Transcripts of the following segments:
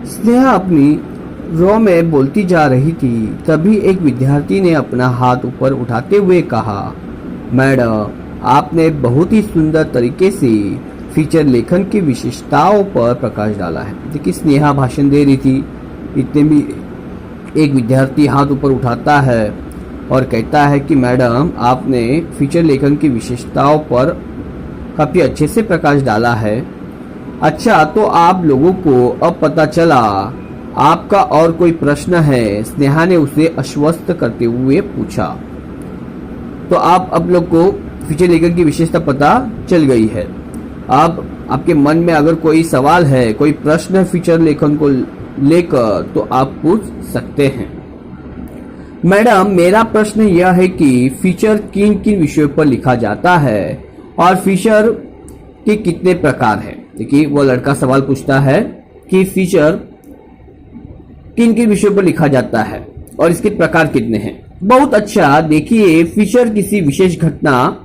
स्नेहा अपनी रो में बोलती जा रही थी, तभी एक विद्यार्थी ने अपना हाथ ऊपर उठाते हुए कहा, मैडम, आपने बहुत ही सुंदर तरीके से फीचर लेखन की विशेषताओं पर प्रकाश डाला है। देखिए, स्नेहा भाषण दे रही थी, इतने भी एक विद्यार्थी हाथ ऊपर उठाता है और कहता है कि मैडम, आपने फीचर लेखन की विशेषताओं पर काफ़ी अच्छे से प्रकाश डाला है। अच्छा, तो आप लोगों को अब पता चला, आपका और कोई प्रश्न है? स्नेहा ने उसे आश्वस्त करते हुए पूछा। तो आप अब लोग को फीचर लेखन की विशेषता पता चल गई है। अब आपके मन में अगर कोई सवाल है, कोई प्रश्न है फीचर लेखन को लेकर, तो आप पूछ सकते हैं। मैडम, मेरा प्रश्न यह है कि फीचर किन किन विषयों पर लिखा जाता है और फीचर के कितने प्रकार हैं? देखिए, वो लड़का सवाल पूछता है कि फीचर किन किन विषयों पर लिखा जाता है और इसके प्रकार कितने हैं। बहुत अच्छा। देखिए, फीचर किसी विशेष घटना,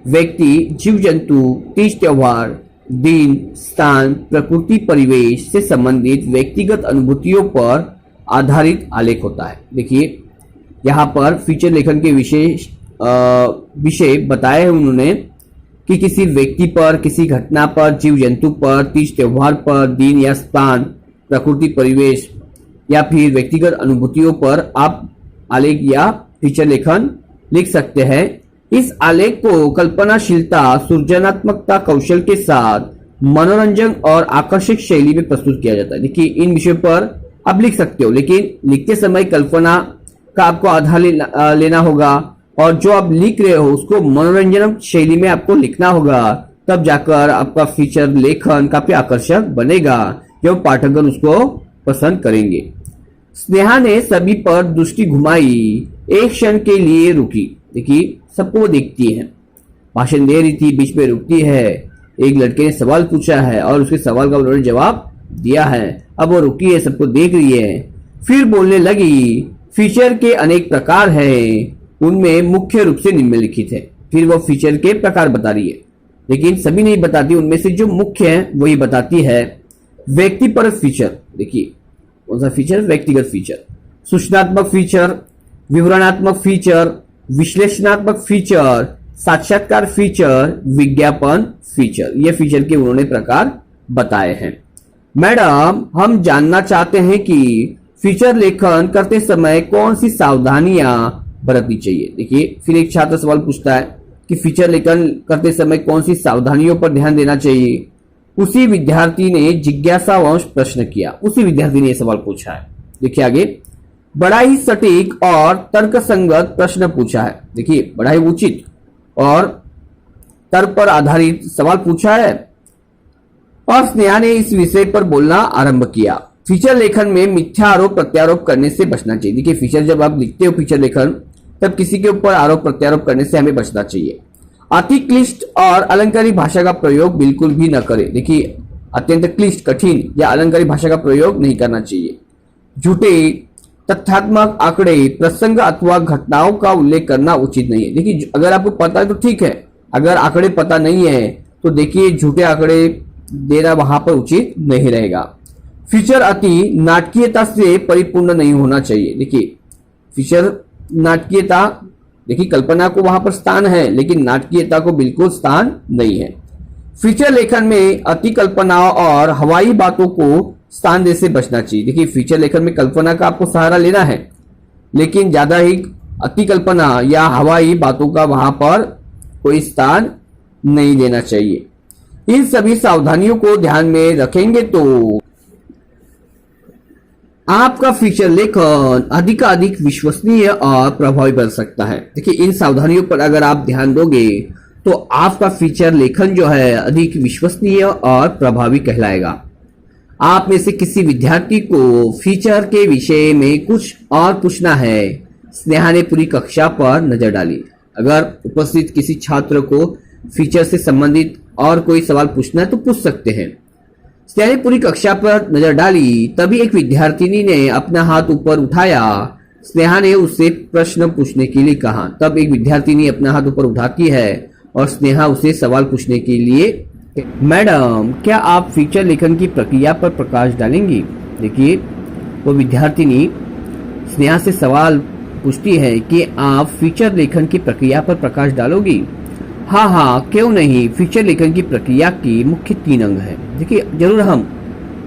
व्यक्ति, जीव जंतु, तीज त्योहार, दिन, स्थान, प्रकृति, परिवेश से संबंधित व्यक्तिगत अनुभूतियों पर आधारित आलेख होता है। देखिए, यहाँ पर फीचर लेखन के विषय बताए हैं उन्होंने कि किसी व्यक्ति पर, किसी घटना पर, जीव जंतु पर, तीज त्योहार पर, दिन या स्थान, प्रकृति, परिवेश या फिर व्यक्तिगत अनुभूतियों पर आप आलेख या फीचर लेखन लिख सकते हैं। इस आलेख को कल्पनाशीलता, सृजनात्मकता, कौशल के साथ मनोरंजन और आकर्षक शैली में प्रस्तुत किया जाता है। देखिए, इन विषयों पर आप लिख सकते हो, लेकिन लिखते समय कल्पना का आपको आधार लेना होगा और जो आप लिख रहे हो उसको मनोरंजन शैली में आपको लिखना होगा। तब जाकर आपका फीचर लेखन काफी आकर्षक बनेगा, जब पाठकगण उसको पसंद करेंगे। स्नेहा ने सभी पर दृष्टि घुमाई, एक क्षण के लिए रुकी। देखिए, सबको वो देखती है, भाषण दे रही थी, बीच में रुकती है। एक लड़के ने सवाल पूछा है और उसके सवाल का उन्होंने जवाब दिया है। अब वो रुकी है, सबको देख रही है, फिर बोलने लगी, फीचर के अनेक प्रकार हैं, उनमें मुख्य रूप से निम्नलिखित है। फिर वो फीचर के प्रकार बता रही है, लेकिन सभी नहीं बताती, उनमें से जो मुख्य है वही बताती है। व्यक्तिपरक फीचर, देखिए कौन सा फीचर? व्यक्तिगत फीचर। सूचनात्मक फीचर, विवरणात्मक फीचर, विश्लेषणात्मक फीचर, साक्षात्कार फीचर, विज्ञापन फीचर, ये फीचर के उन्होंने प्रकार बताए हैं। मैडम, हम जानना चाहते हैं कि फीचर लेखन करते समय कौन सी सावधानियां बरतनी चाहिए। देखिए, फिर एक छात्र सवाल पूछता है कि फीचर लेखन करते समय कौन सी सावधानियों पर ध्यान देना चाहिए। उसी विद्यार्थी ने जिज्ञासावश प्रश्न किया, उसी विद्यार्थी ने यह सवाल पूछा है। देखिए आगे, बड़ा ही सटीक और तर्कसंगत प्रश्न पूछा है। देखिए, बड़ा ही उचित और तर्क पर आधारित सवाल पूछा है और स्नेहा ने इस विषय पर बोलना आरंभ किया। फीचर लेखन में मिथ्या आरोप प्रत्यारोप करने से बचना चाहिए। देखिए, फीचर जब आप लिखते हो फीचर लेखन, तब किसी के ऊपर आरोप प्रत्यारोप करने से हमें बचना चाहिए। अति क्लिष्ट और अलंकारिक भाषा का प्रयोग बिल्कुल भी न करें। देखिए, अत्यंत क्लिष्ट, कठिन या अलंकारिक भाषा का प्रयोग नहीं करना चाहिए। झूठे तथ्यात्मक आंकड़े, प्रसंग अथवा घटनाओं का उल्लेख करना उचित नहीं है। देखिए, अगर आपको पता है तो ठीक है, अगर आंकड़े पता नहीं है तो देखिए झूठे आंकड़े देना वहां पर उचित नहीं रहेगा। फीचर अति नाटकीयता से परिपूर्ण नहीं होना चाहिए। देखिए, फीचर नाटकीयता, देखिए कल्पना को वहां पर स्थान है, लेकिन नाटकीयता को बिल्कुल स्थान नहीं है। फीचर लेखन में अति कल्पनाओं और हवाई बातों को स्थान देने से बचना चाहिए। देखिए, फीचर लेखन में कल्पना का आपको सहारा लेना है, लेकिन ज्यादा ही अति कल्पना या हवाई बातों का वहां पर कोई स्थान नहीं देना चाहिए। इन सभी सावधानियों को ध्यान में रखेंगे तो आपका फीचर लेखन अधिक विश्वसनीय और प्रभावी बन सकता है। देखिए, इन सावधानियों पर अगर आप ध्यान दोगे तो आपका फीचर लेखन जो है अधिक विश्वसनीय और प्रभावी कहलाएगा। आप में से किसी विद्यार्थी को फीचर के विषय में कुछ और पूछना है। स्नेहा ने पूरी कक्षा पर नजर डाली। अगर उपस्थित किसी छात्र को फीचर से संबंधित और कोई सवाल पूछना है तो पूछ सकते हैं। स्नेहा ने पूरी कक्षा पर नजर डाली, तभी एक विद्यार्थिनी ने अपना हाथ ऊपर उठाया। स्नेहा ने उससे प्रश्न पूछने के लिए कहा। तब एक विद्यार्थिनी अपना हाथ ऊपर उठाती है और स्नेहा उसे सवाल पूछने के लिए, मैडम क्या आप फीचर लेखन की प्रक्रिया पर प्रकाश डालेंगी? देखिए वो विद्यार्थिनी स्नेहा से सवाल पूछती है कि आप फीचर लेखन की प्रक्रिया पर प्रकाश डालोगी। हाँ हाँ क्यों नहीं, फीचर लेखन की प्रक्रिया की मुख्य 3 अंग है। देखिए जरूर हम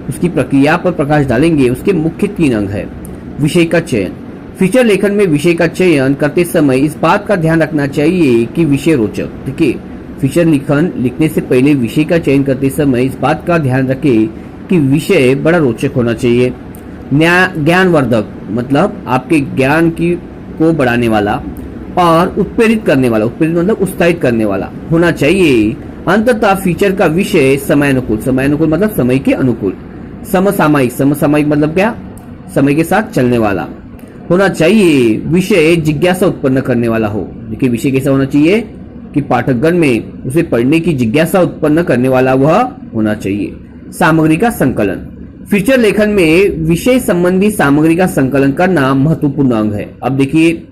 उसकी प्रक्रिया पर प्रकाश डालेंगे। उसके मुख्य 3 अंग है। विषय का चयन। फीचर लेखन में विषय का चयन करते समय इस बात का ध्यान रखना चाहिए कि विषय रोचक। देखिए फीचर लेखन लिखने से पहले विषय का चयन करते समय इस बात का ध्यान रखें कि विषय बड़ा रोचक होना चाहिए। ज्ञानवर्धक मतलब आपके ज्ञान को बढ़ाने वाला और उत्प्रेरित करने वाला, उत्प्रेरित मतलब उत्साहित करने वाला होना चाहिए। अंततः फीचर का विषय समयानुकूल, समयानुकूल मतलब समय के अनुकूल। समसामयिक, समसामयिक मतलब क्या, समय के साथ चलने वाला होना चाहिए। विषय जिज्ञासा उत्पन्न करने वाला हो। देखिए विषय कैसा होना चाहिए कि पाठकगण में उसे पढ़ने की जिज्ञासा उत्पन्न करने वाला वह होना चाहिए। सामग्री का संकलन। फीचर लेखन में विषय संबंधी सामग्री का संकलन करना महत्वपूर्ण अंग है। अब देखिए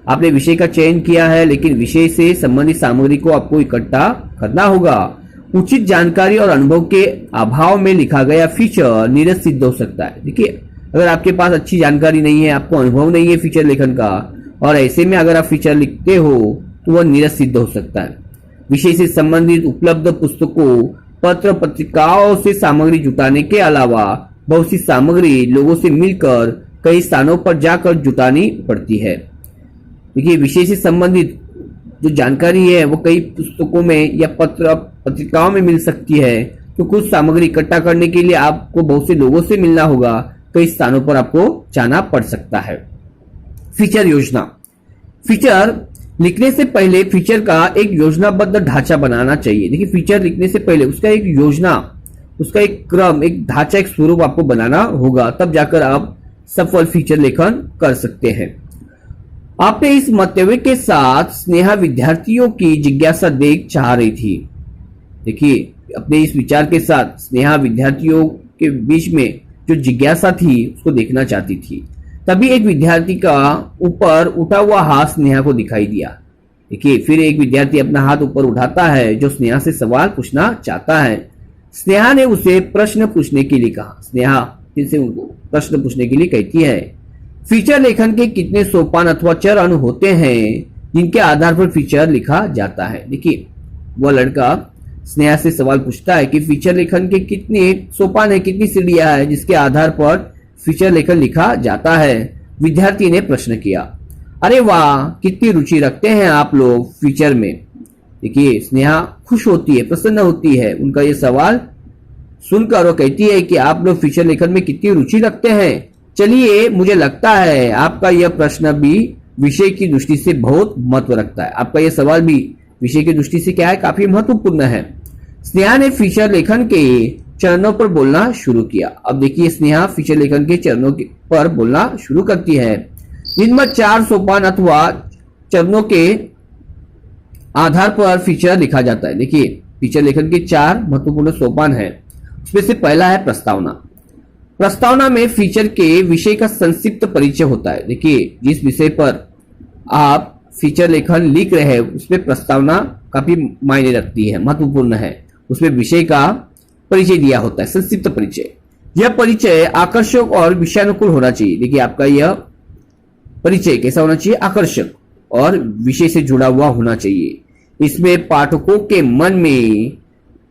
आपने विषय का चयन किया है, लेकिन विषय से संबंधित सामग्री को आपको इकट्ठा करना होगा। उचित जानकारी और अनुभव के अभाव में लिखा गया फीचर नीरस सिद्ध हो सकता है। देखिए अगर आपके पास अच्छी जानकारी नहीं है, आपको अनुभव नहीं है फीचर लेखन का, और ऐसे में अगर आप फीचर लिखते हो तो वह नीरस सिद्ध हो सकता है। विषय से संबंधित उपलब्ध पुस्तकों, पत्र पत्रिकाओं से सामग्री जुटाने के अलावा बहुत सी सामग्री लोगों से मिलकर कई स्थानों पर जाकर जुटानी पड़ती है। देखिए विषय से संबंधित जो जानकारी है वो कई पुस्तकों में या पत्र पत्रिकाओं में मिल सकती है, तो कुछ सामग्री इकट्ठा करने के लिए आपको बहुत से लोगों से मिलना होगा, कई स्थानों पर आपको जाना पड़ सकता है। फीचर योजना। फीचर लिखने से पहले फीचर का एक योजनाबद्ध ढांचा बनाना चाहिए। देखिए फीचर लिखने से पहले उसका एक योजना, उसका एक क्रम, एक ढांचा, एक स्वरूप आपको बनाना होगा, तब जाकर आप सफल फीचर लेखन कर सकते हैं। आपने इस मंतव्य के साथ स्नेहा विद्यार्थियों की जिज्ञासा देख चाह रही थी। देखिए अपने इस विचार के साथ स्नेहा विद्यार्थियों के बीच में जो जिज्ञासा थी उसको देखना चाहती थी। तभी एक विद्यार्थी का ऊपर उठा हुआ हाथ स्नेहा को दिखाई दिया। देखिए फिर एक विद्यार्थी अपना हाथ ऊपर उठाता है जो स्नेहा से सवाल पूछना चाहता है। स्नेहा ने उसे प्रश्न पूछने के लिए कहा। स्नेहा फिर से उनको प्रश्न पूछने के लिए कहती है, फीचर लेखन के कितने सोपान अथवा चरण होते हैं जिनके आधार पर फीचर लिखा जाता है। देखिए वह लड़का स्नेहा से सवाल पूछता है कि फीचर लेखन के कितने सोपान है, कितनी सीढ़ियां है जिसके आधार पर फीचर लेखन लिखा जाता है। विद्यार्थी ने प्रश्न किया, अरे वाह कितनी रुचि रखते हैं आप लोग फीचर में। देखिए स्नेहा खुश होती है, प्रसन्न होती है उनका ये सवाल सुनकर। वो कहती है कि आप लोग फीचर लेखन में कितनी रुचि रखते हैं। चलिए मुझे लगता है आपका यह प्रश्न भी विषय की दृष्टि से बहुत महत्व रखता है। आपका यह सवाल भी विषय की दृष्टि से क्या है, काफी महत्वपूर्ण है। स्नेहा ने फीचर लेखन के चरणों पर बोलना शुरू किया। अब देखिए स्नेहा फीचर लेखन के चरणों पर बोलना शुरू करती है, जिनमें 4 सोपान अथवा चरणों के आधार पर फीचर लिखा जाता है। देखिए फीचर लेखन के 4 महत्वपूर्ण सोपान है। उसमें से पहला है प्रस्तावना। प्रस्तावना में फीचर के विषय का संक्षिप्त परिचय होता है। देखिए जिस विषय पर आप फीचर लेखन लिख रहे हैं उसमें प्रस्तावना काफी मायने रखती है, महत्वपूर्ण है। उसमें विषय का परिचय दिया होता है, संक्षिप्त परिचय। यह परिचय आकर्षक और विषयानुकूल होना चाहिए। देखिए आपका यह परिचय कैसा होना चाहिए, आकर्षक और विषय से जुड़ा हुआ होना चाहिए। इसमें पाठकों के मन में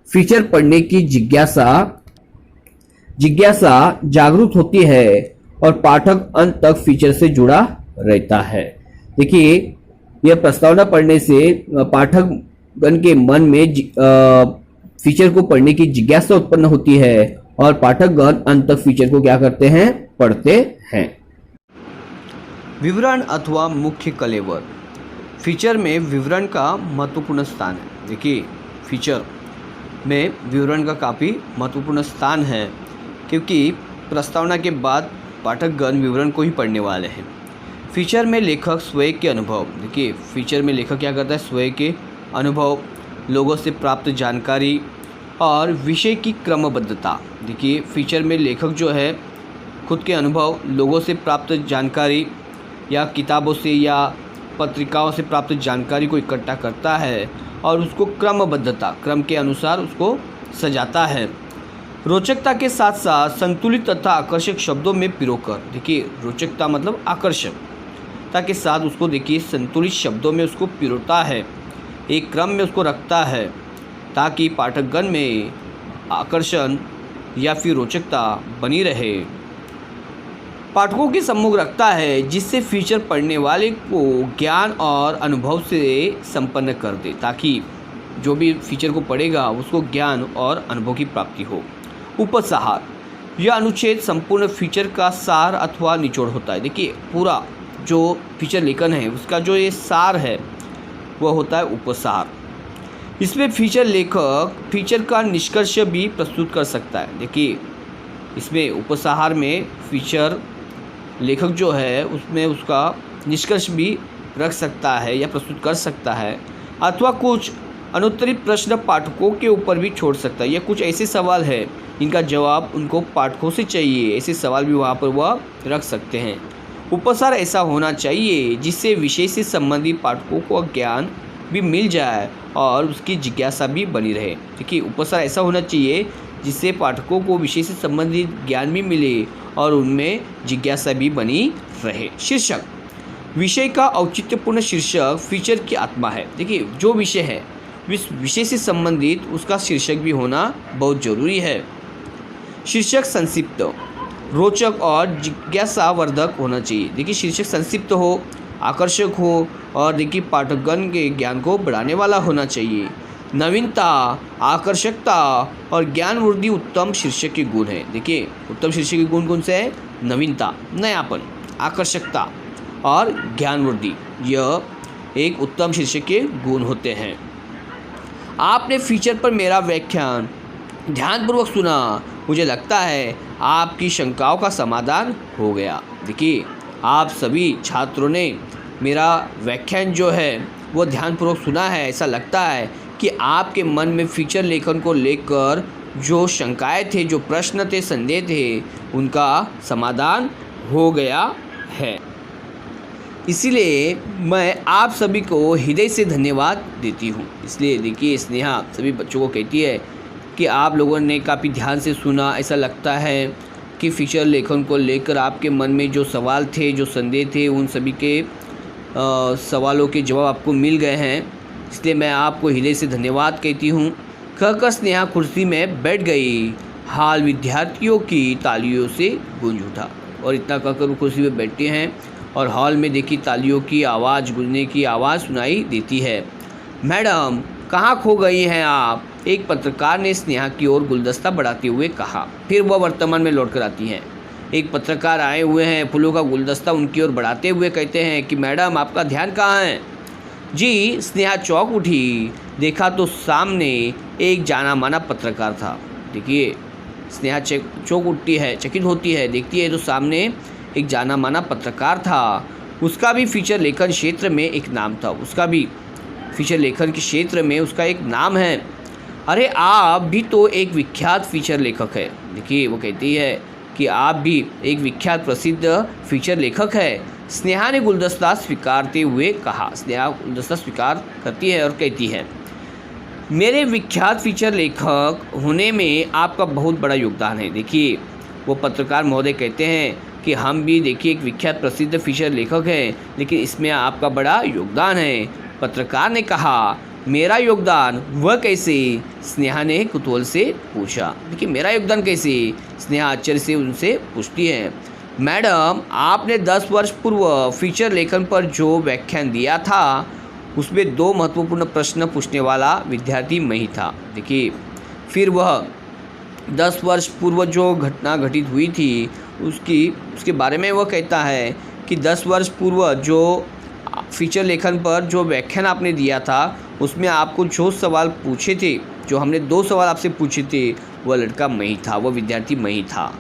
फीचर पढ़ने की जिज्ञासा जागरूक होती है और पाठक अंत तक फीचर से जुड़ा रहता है। देखिए यह प्रस्तावना पढ़ने से पाठकगण के मन में फीचर को पढ़ने की जिज्ञासा उत्पन्न होती है और पाठकगण अंत तक फीचर को क्या करते हैं, पढ़ते हैं। विवरण अथवा मुख्य कलेवर। फीचर में विवरण का महत्वपूर्ण स्थान है। देखिए फीचर में विवरण का काफ़ी महत्वपूर्ण स्थान है, क्योंकि प्रस्तावना के बाद पाठकगण विवरण को ही पढ़ने वाले हैं। फीचर में लेखक स्वयं के अनुभव। देखिए फीचर में लेखक क्या करता है, स्वयं के अनुभव, लोगों से प्राप्त जानकारी और विषय की क्रमबद्धता। देखिए फीचर में लेखक जो है खुद के अनुभव, लोगों से प्राप्त जानकारी या किताबों से या पत्रिकाओं से प्राप्त जानकारी को इकट्ठा करता है और उसको क्रमबद्धता, क्रम के अनुसार उसको सजाता है। रोचकता के साथ साथ संतुलित तथा आकर्षक शब्दों में पिरोकर, देखिए रोचकता मतलब आकर्षकता के साथ उसको देखिए संतुलित शब्दों में उसको पिरोता है, एक क्रम में उसको रखता है ताकि पाठकगण में आकर्षण या फिर रोचकता बनी रहे। पाठकों के सम्मुख रखता है जिससे फीचर पढ़ने वाले को ज्ञान और अनुभव से संपन्न कर दे, ताकि जो भी फीचर को पढ़ेगा उसको ज्ञान और अनुभव की प्राप्ति हो। उपसंहार, यह अनुच्छेद संपूर्ण फीचर का सार अथवा निचोड़ होता है। देखिए पूरा जो फीचर लेखन है उसका जो ये सार है वह होता है उपसंहार। इसमें फीचर लेखक फीचर का निष्कर्ष भी प्रस्तुत कर सकता है। देखिए इसमें उपसंहार में फीचर लेखक जो है उसमें उसका निष्कर्ष भी रख सकता है या प्रस्तुत कर सकता है, अथवा कुछ अनुत्तरित प्रश्न पाठकों के ऊपर भी छोड़ सकता है। या कुछ ऐसे सवाल है इनका जवाब उनको पाठकों से चाहिए, ऐसे सवाल भी वहाँ पर वह रख सकते हैं। उपसंहार ऐसा होना चाहिए जिससे विषय से संबंधित पाठकों को ज्ञान भी मिल जाए और उसकी जिज्ञासा भी बनी रहे। देखिए उपसंहार ऐसा होना चाहिए जिससे पाठकों को विषय से संबंधित ज्ञान भी मिले और उनमें जिज्ञासा भी बनी रहे। शीर्षक, विषय का औचित्यपूर्ण शीर्षक फीचर की आत्मा है। देखिए जो विषय है इस विषय से संबंधित उसका शीर्षक भी होना बहुत जरूरी है। शीर्षक संक्षिप्त, रोचक और जिज्ञासावर्धक होना चाहिए। देखिए शीर्षक संक्षिप्त हो, आकर्षक हो और देखिए पाठकगण के ज्ञान को बढ़ाने वाला होना चाहिए। नवीनता, आकर्षकता और ज्ञान वृद्धि उत्तम शीर्षक के गुण हैं। देखिए उत्तम शीर्षक के गुण कौन से हैं? नवीनता, नयापन, आकर्षकता और ज्ञान वृद्धि, यह एक उत्तम शीर्षक के गुण होते हैं। आपने फीचर पर मेरा व्याख्यान ध्यानपूर्वक सुना, मुझे लगता है आपकी शंकाओं का समाधान हो गया। देखिए आप सभी छात्रों ने मेरा व्याख्यान जो है वो ध्यानपूर्वक सुना है। ऐसा लगता है कि आपके मन में फीचर लेखन को लेकर जो शंकाएं थे, जो प्रश्न थे, संदेह थे, उनका समाधान हो गया है। इसीलिए मैं आप सभी को हृदय से धन्यवाद देती हूँ। इसलिए देखिए स्नेहा सभी बच्चों को कहती है कि आप लोगों ने काफ़ी ध्यान से सुना। ऐसा लगता है कि फीचर लेखन को लेकर आपके मन में जो सवाल थे, जो संदेह थे, उन सभी के सवालों के जवाब आपको मिल गए हैं। इसलिए मैं आपको हृदय से धन्यवाद कहती हूँ। कहकर स्नेहा कुर्सी में बैठ गई। हाल विद्यार्थियों की तालियों से गूंज उठा। और इतना कहकर वो कुर्सी में बैठते हैं और हॉल में देखी तालियों की आवाज़, गूंजने की आवाज़ सुनाई देती है। मैडम कहाँ खो गई हैं आप? एक पत्रकार ने स्नेहा की ओर गुलदस्ता बढ़ाते हुए कहा। फिर वह वर्तमान में लौटकर आती हैं। एक पत्रकार आए हुए हैं, फूलों का गुलदस्ता उनकी ओर बढ़ाते हुए कहते हैं कि मैडम आपका ध्यान कहाँ है? जी। स्नेहा चौंक उठी। देखा तो सामने एक जाना माना पत्रकार था। देखिए स्नेहा चौंक उठती है, चकित होती है, देखती है तो सामने एक जाना माना पत्रकार था। उसका भी फीचर लेखन क्षेत्र में एक नाम था। उसका भी फीचर लेखन के क्षेत्र में उसका एक नाम है। अरे आप भी तो एक विख्यात फीचर लेखक है। देखिए वो कहती है कि आप भी एक विख्यात प्रसिद्ध फीचर लेखक है। स्नेहा ने गुलदस्ता स्वीकारते हुए कहा। स्नेहा गुलदस्ता स्वीकार करती है और कहती है, मेरे विख्यात फीचर लेखक होने में आपका बहुत बड़ा योगदान है। देखिए वो पत्रकार महोदय कहते हैं कि हम भी देखिए एक विख्यात प्रसिद्ध फीचर लेखक हैं, लेकिन इसमें आपका बड़ा योगदान है। पत्रकार ने कहा, मेरा योगदान वह कैसे? स्नेहा ने कुतूहल से पूछा। देखिए मेरा योगदान कैसे? स्नेहा आश्चर्य से उनसे पूछती है। मैडम आपने 10 वर्ष पूर्व फीचर लेखन पर जो व्याख्यान दिया था उसमें 2 महत्वपूर्ण प्रश्न पूछने वाला विद्यार्थी मैं ही था। देखिए फिर वह 10 वर्ष पूर्व जो घटना घटित हुई थी उसके बारे में वह कहता है कि 10 वर्ष पूर्व जो फीचर लेखन पर जो व्याख्यान आपने दिया था उसमें आपको जो सवाल पूछे थे, जो हमने 2 सवाल आपसे पूछे थे, वह लड़का मैं ही था, वह विद्यार्थी मैं ही था।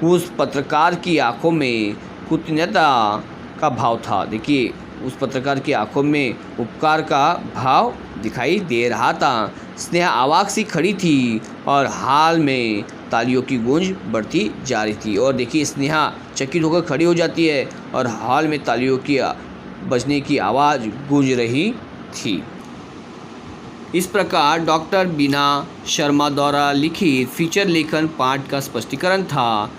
उस पत्रकार की आंखों में कृतज्ञता का भाव था। देखिए उस पत्रकार की आंखों में उपकार का भाव दिखाई दे रहा था। स्नेहा अवाक सी खड़ी थी और हाल में तालियों की गूंज बढ़ती जा रही थी। और देखिए स्नेहा चकित होकर खड़ी हो जाती है और हाल में तालियों की बजने की आवाज़ गूंज रही थी। इस प्रकार डॉक्टर बीना शर्मा द्वारा लिखित फीचर लेखन पाठ का स्पष्टीकरण था।